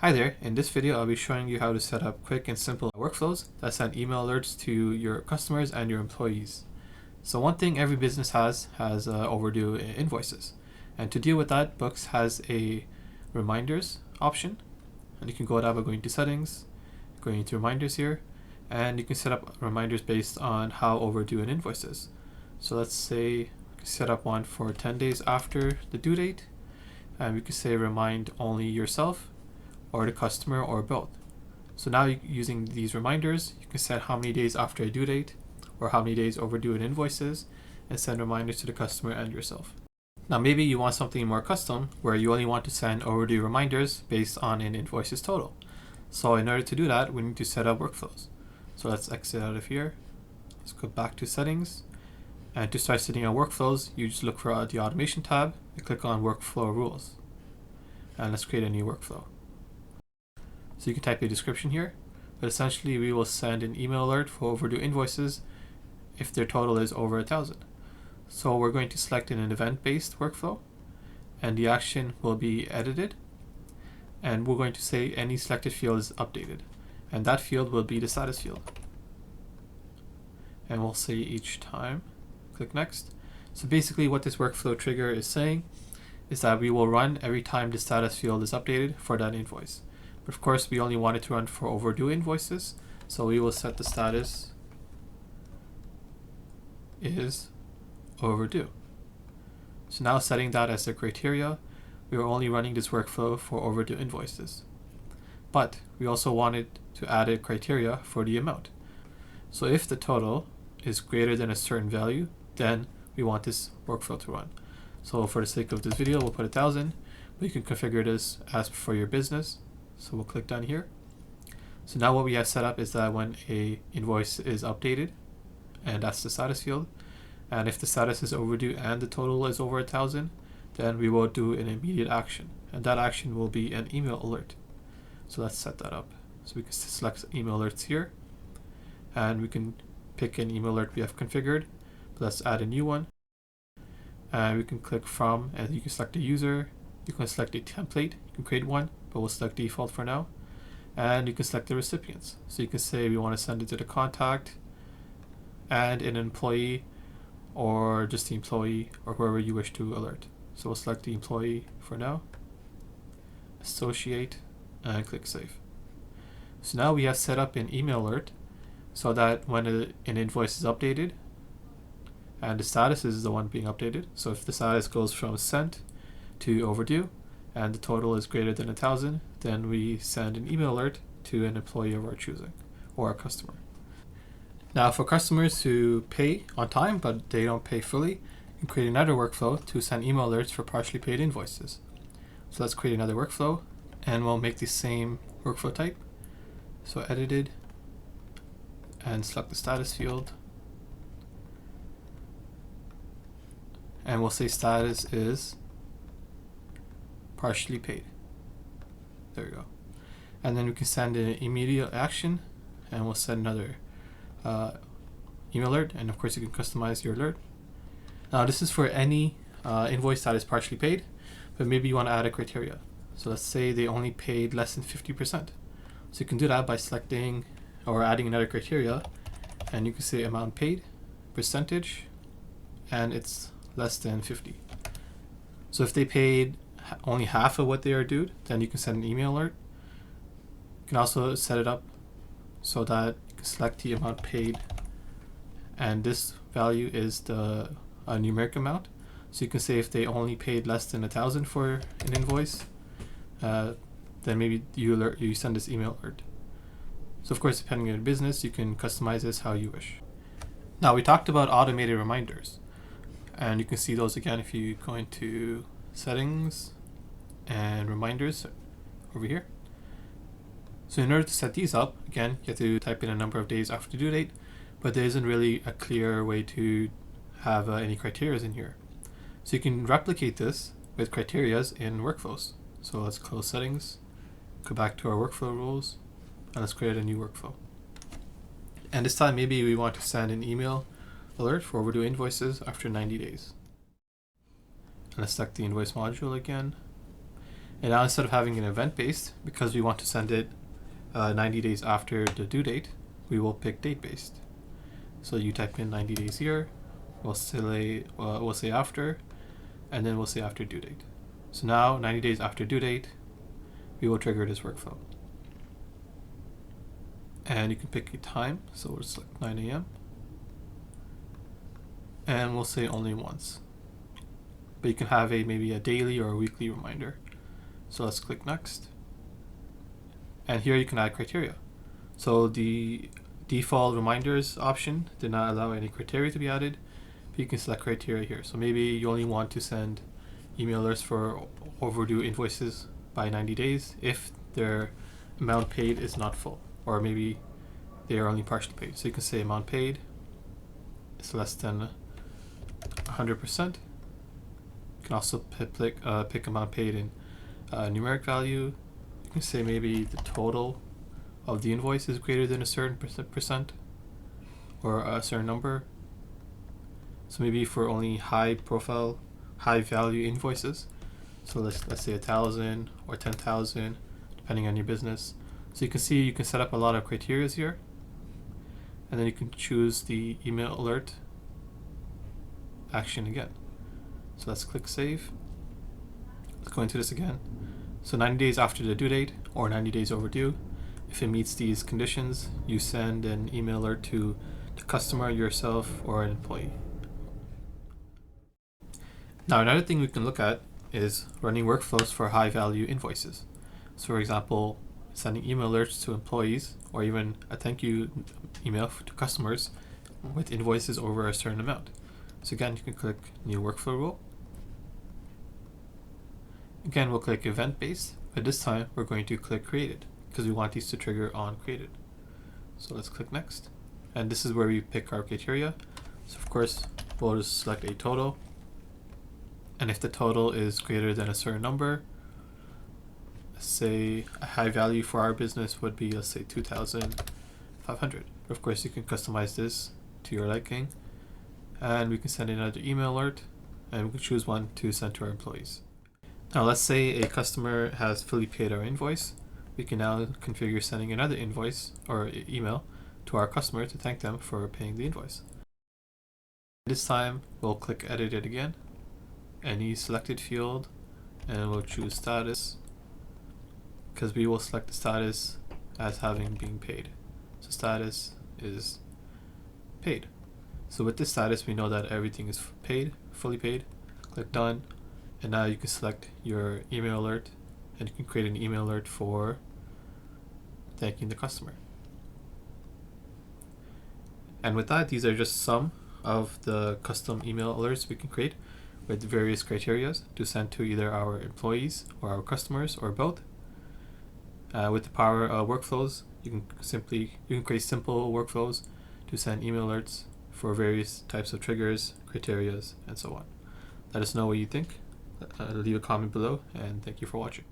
Hi there, in this video I'll be showing you how to set up quick and simple workflows that send email alerts to your customers and your employees. So one thing every business has overdue invoices. And to deal with that, Books has a reminders option. And you can go by going to settings, going into reminders here, and you can set up reminders based on how overdue an invoice is. So let's say we can set up one for 10 days after the due date, and we can say remind only yourself or the customer or both. So now using these reminders, you can set how many days after a due date or how many days overdue an invoice is and send reminders to the customer and yourself. Now maybe you want something more custom where you only want to send overdue reminders based on an invoice's total. So in order to do that, we need to set up workflows. So let's exit out of here. Let's go back to settings. And to start setting up workflows, you just look for the automation tab and click on workflow rules. And let's create a new workflow. So you can type a description here, but essentially we will send an email alert for overdue invoices if their total is over 1,000. So we're going to select an event-based workflow, and the action will be edited, and we're going to say any selected field is updated, and that field will be the status field. And we'll say each time, click next. So basically what this workflow trigger is saying is that we will run every time the status field is updated for that invoice. But of course, we only want it to run for overdue invoices, so we will set the status is overdue. So now setting that as the criteria, we are only running this workflow for overdue invoices. But we also wanted to add a criteria for the amount. So if the total is greater than a certain value, then we want this workflow to run. So for the sake of this video, we'll put 1,000, but you can configure this as for your business. So we'll click down here. So now what we have set up is that when a invoice is updated, and that's the status field, and if the status is overdue and the total is over 1,000, then we will do an immediate action, and that action will be an email alert. So let's set that up. So we can select email alerts here, and we can pick an email alert we have configured. But let's add a new one, and we can click from, and you can select a user, you can select a template, you can create one, but we'll select default for now. And you can select the recipients. So you can say we want to send it to the contact and an employee, or just the employee, or whoever you wish to alert. So we'll select the employee for now, associate, and click save. So now we have set up an email alert so that when an invoice is updated, and the status is the one being updated, so if the status goes from sent to overdue, and the total is greater than 1,000, then we send an email alert to an employee of our choosing or a customer. Now for customers who pay on time but they don't pay fully, you can create another workflow to send email alerts for partially paid invoices. So let's create another workflow, and we'll make the same workflow type. So edited, and select the status field, and we'll say status is partially paid. There we go. And then we can send an immediate action, and we'll send another email alert, and of course you can customize your alert. Now this is for any invoice that is partially paid, but maybe you want to add a criteria. So let's say they only paid less than 50%. So you can do that by selecting or adding another criteria, and you can say amount paid, percentage, and it's less than 50. So if they paid only half of what they are due, then you can send an email alert. You can also set it up so that you can select the amount paid, and this value is the numeric amount. So you can say if they only paid less than 1,000 for an invoice, then maybe you send this email alert. So of course, depending on your business, you can customize this how you wish. Now we talked about automated reminders, and you can see those again if you go into settings and reminders over here. So in order to set these up, again, you have to type in a number of days after due date, but there isn't really a clear way to have any criterias in here. So you can replicate this with criterias in workflows. So let's close settings, go back to our workflow rules, and let's create a new workflow. And this time maybe we want to send an email alert for overdue invoices after 90 days. And let's select the invoice module again. And now instead of having an event based, because we want to send it 90 days after the due date, we will pick date based. So you type in 90 days here, we'll say after, and then we'll say after due date. So now 90 days after due date, we will trigger this workflow. And you can pick a time, so we'll select 9 a.m. and we'll say only once. But you can have maybe a daily or a weekly reminder. So let's click next. And here you can add criteria. So the default reminders option did not allow any criteria to be added, but you can select criteria here. So maybe you only want to send email alerts for overdue invoices by 90 days if their amount paid is not full, or maybe they are only partially paid. So you can say amount paid is less than 100%. You can also pick amount paid in numeric value. You can say maybe the total of the invoice is greater than a certain percent or a certain number. So maybe for only high profile, high value invoices. So let's say 1,000 or 10,000, depending on your business. So you can see you can set up a lot of criteria here, and then you can choose the email alert action again. So let's click save. Let's go into this again. So 90 days after the due date or 90 days overdue, if it meets these conditions, you send an email alert to the customer, yourself, or an employee. Now another thing we can look at is running workflows for high value invoices. So for example, sending email alerts to employees or even a thank you email to customers with invoices over a certain amount. So again, you can click new workflow rule. Again, we'll click event based, but this time we're going to click created because we want these to trigger on created. So let's click next. And this is where we pick our criteria. So of course, we'll just select a total. And if the total is greater than a certain number, say a high value for our business would be, let's say 2,500. Of course, you can customize this to your liking. And we can send another email alert, and we can choose one to send to our employees. Now let's say a customer has fully paid our invoice. We can now configure sending another invoice or email to our customer to thank them for paying the invoice. This time we'll click edit it again, any selected field, and we'll choose status because we will select the status as having been paid. So status is paid. So with this status, we know that everything is paid, fully paid. Click done, and now you can select your email alert, and you can create an email alert for thanking the customer. And with that, these are just some of the custom email alerts we can create with various criteria to send to either our employees or our customers or both. With the power of workflows, you can create simple workflows to send email alerts for various types of triggers, criterias, and so on. Let us know what you think. Leave a comment below, and thank you for watching.